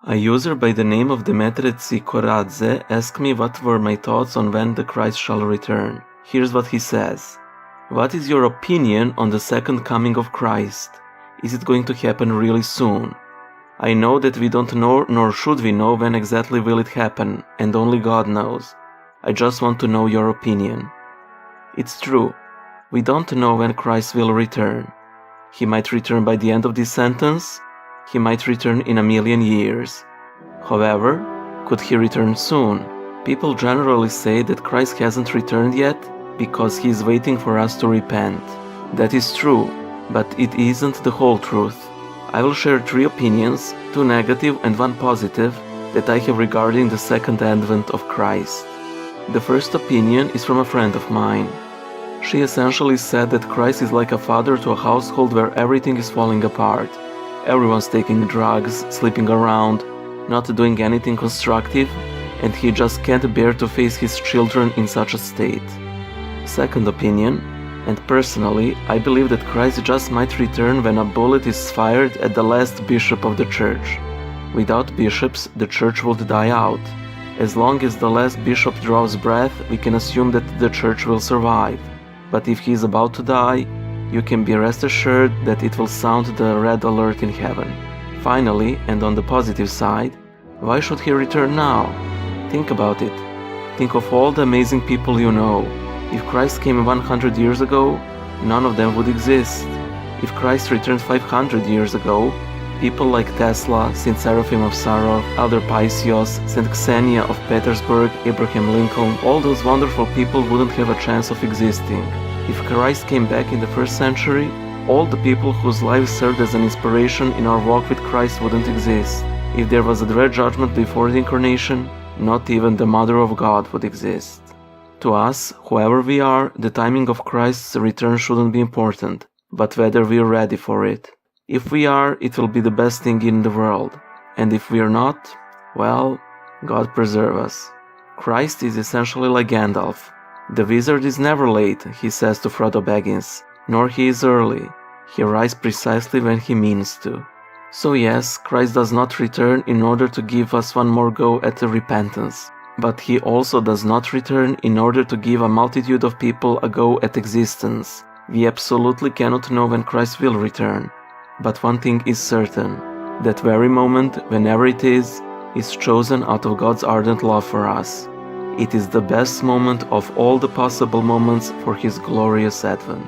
A user by the name of Demetretsi Koradze asked me what were my thoughts on when the Christ shall return. Here's what he says. What is your opinion on the second coming of Christ? Is it going to happen really soon? I know that we don't know nor should we know when exactly will it happen, and only God knows. I just want to know your opinion. It's true. We don't know when Christ will return. He might return by the end of this sentence. He might return in 1,000,000 years. However, could he return soon? People generally say that Christ hasn't returned yet because he is waiting for us to repent. That is true, but it isn't the whole truth. I will share 3 opinions, 2 negative and 1 positive, that I have regarding the second advent of Christ. The first opinion is from a friend of mine. She essentially said that Christ is like a father to a household where everything is falling apart. Everyone's taking drugs, sleeping around, not doing anything constructive, and he just can't bear to face his children in such a state. Second opinion, and personally, I believe that Christ just might return when a bullet is fired at the last bishop of the church. Without bishops, the church would die out. As long as the last bishop draws breath, we can assume that the church will survive. But if he is about to die, you can be rest assured that it will sound the red alert in heaven. Finally, and on the positive side, why should he return now? Think about it. Think of all the amazing people you know. If Christ came 100 years ago, none of them would exist. If Christ returned 500 years ago, people like Tesla, Saint Seraphim of Sarov, Elder Paisios, Saint Xenia of Petersburg, Abraham Lincoln, all those wonderful people wouldn't have a chance of existing. If Christ came back in the 1st century, all the people whose lives served as an inspiration in our walk with Christ wouldn't exist. If there was a dread judgment before the incarnation, not even the Mother of God would exist. To us, whoever we are, the timing of Christ's return shouldn't be important, but whether we are ready for it. If we are, it will be the best thing in the world. And if we are not, well, God preserve us. Christ is essentially like Gandalf. The wizard is never late, he says to Frodo Baggins, nor he is early. He arrives precisely when he means to. So yes, Christ does not return in order to give us one more go at the repentance. But he also does not return in order to give a multitude of people a go at existence. We absolutely cannot know when Christ will return. But one thing is certain, that very moment, whenever it is chosen out of God's ardent love for us. It is the best moment of all the possible moments for His glorious advent.